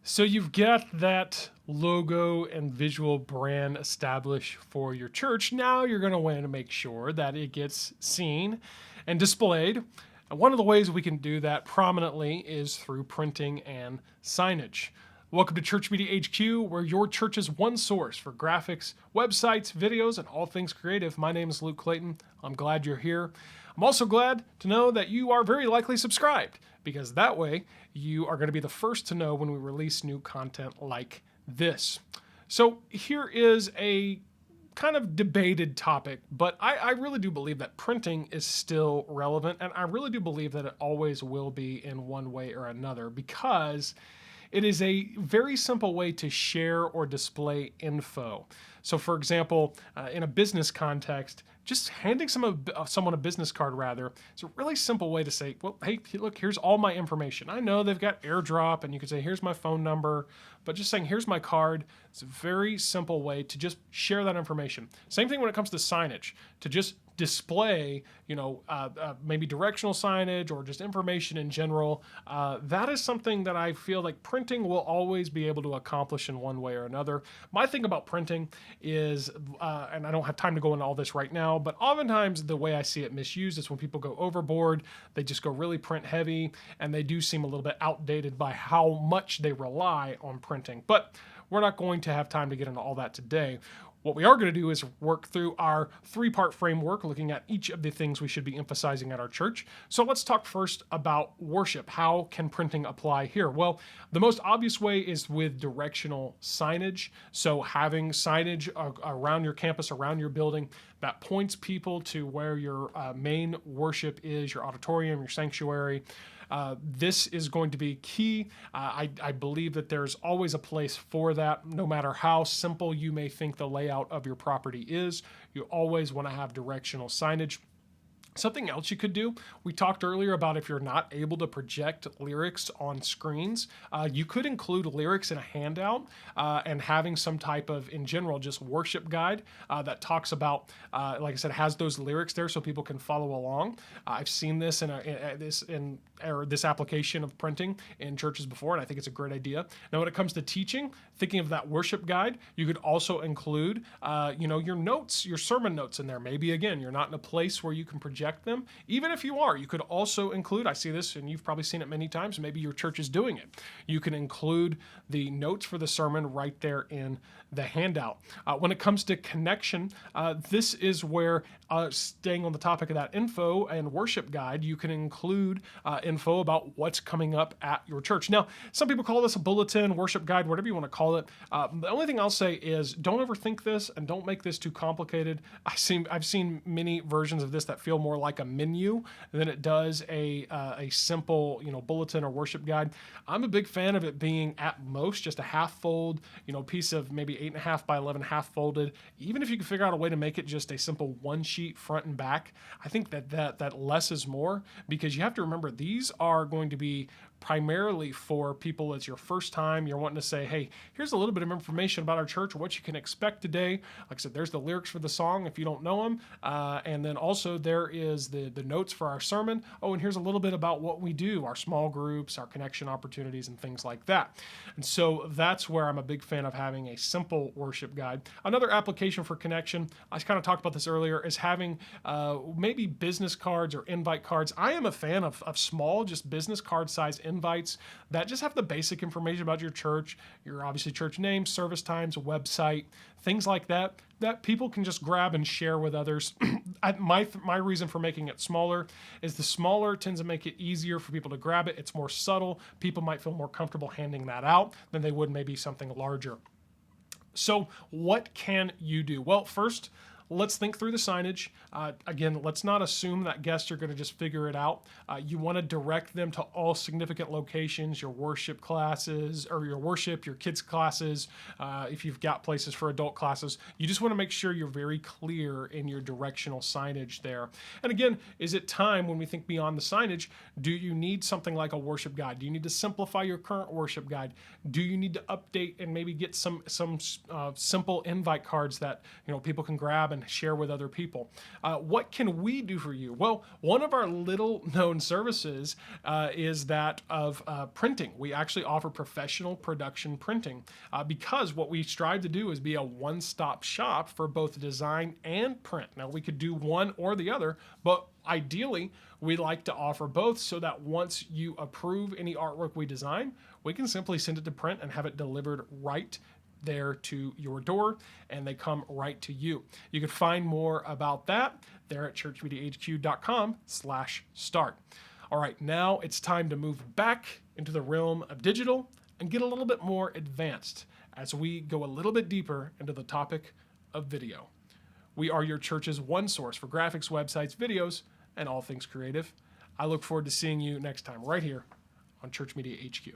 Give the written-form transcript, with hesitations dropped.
So you've got that logo and visual brand established for your church. Now you're going to want to make sure that it gets seen and displayed. And one of the ways we can do that prominently is through printing and signage. Welcome to Church Media HQ, where your church's one source for graphics, websites, videos, and all things creative. My name is Luke Clayton. I'm glad you're here. I'm also glad to know that you are very likely subscribed, because that way you are going to be the first to know when we release new content like this. So here is a kind of debated topic, but I really do believe that printing is still relevant, and I really do believe that it always will be in one way or another, because it is a very simple way to share or display info. So for example, in a business context, just handing someone a business card rather, it's a really simple way to say, well, hey, look, here's all my information. I know they've got AirDrop and you could say, here's my phone number, but just saying, here's my card. It's a very simple way to just share that information. Same thing when it comes to signage, to just display, maybe directional signage or just information in general. That is something that I feel like printing will always be able to accomplish in one way or another. My thing about printing is, and I don't have time to go into all this right now, but oftentimes the way I see it misused is when people go overboard, they just go really print heavy, and they do seem a little bit outdated by how much they rely on printing. But we're not going to have time to get into all that today. What we are going to do is work through our three-part framework, looking at each of the things we should be emphasizing at our church. So let's talk first about worship. How can printing apply here? Well, the most obvious way is with directional signage. So having signage around your campus, around your building, that points people to where your main worship is, your auditorium, your sanctuary. This is going to be key. I believe that there's always a place for that. No matter how simple you may think the layout of your property is, you always want to have directional signage. Something else you could do, we talked earlier about if you're not able to project lyrics on screens, you could include lyrics in a handout and having some type of, in general, just worship guide that talks about, like I said, has those lyrics there so people can follow along. I've seen this in this application of printing in churches before, and I think it's a great idea. Now, when it comes to teaching, thinking of that worship guide, you could also include, your notes, your sermon notes in there. Maybe, again, you're not in a place where you can project them. Even if you are, you could also include, I see this and you've probably seen it many times, maybe your church is doing it. You can include the notes for the sermon right there in the handout. When it comes to connection, this is where, staying on the topic of that info and worship guide, you can include info about what's coming up at your church. Now, some people call this a bulletin, worship guide, whatever you want to call it. The only thing I'll say is don't overthink this and don't make this too complicated. I've seen many versions of this that feel more like a menu than it does a simple, bulletin or worship guide. I'm a big fan of it being at most just a half fold, piece of maybe 8.5 by 11 half folded. Even if you can figure out a way to make it just a simple one sheet front and back, I think that less is more, because you have to remember these are going to be primarily for people it's your first time. You're wanting to say, hey, here's a little bit of information about our church, what you can expect today. Like I said, there's the lyrics for the song if you don't know them. And then also there is the notes for our sermon. Oh, and here's a little bit about what we do, our small groups, our connection opportunities, and things like that. And so that's where I'm a big fan of having a simple worship guide. Another application for connection, I kind of talked about this earlier, is having maybe business cards or invite cards. I am a fan of small, just business card size invites that just have the basic information about your church, your obviously church name, service times, website, things like that people can just grab and share with others. My reason for making it smaller is the smaller tends to make it easier for people to grab it. It's more subtle. People might feel more comfortable handing that out than they would maybe something larger. So what can you do? Well, first, let's think through the signage. Again, let's not assume that guests are going to just figure it out. You want to direct them to all significant locations, your worship classes, or your kids' classes. If you've got places for adult classes, you just want to make sure you're very clear in your directional signage there. And again, is it time, when we think beyond the signage, do you need something like a worship guide? Do you need to simplify your current worship guide? Do you need to update and maybe get some simple invite cards that people can grab and share with other people. What can we do for you? Well, one of our little known services is that of printing. We actually offer professional production printing because what we strive to do is be a one-stop shop for both design and print. Now, we could do one or the other, but ideally, we like to offer both so that once you approve any artwork we design, we can simply send it to print and have it delivered right there to your door, and they come right to you. You can find more about that there at churchmediahq.com/start. All right, now it's time to move back into the realm of digital and get a little bit more advanced as we go a little bit deeper into the topic of video. We are your church's one source for graphics, websites, videos, and all things creative. I look forward to seeing you next time right here on Church Media HQ.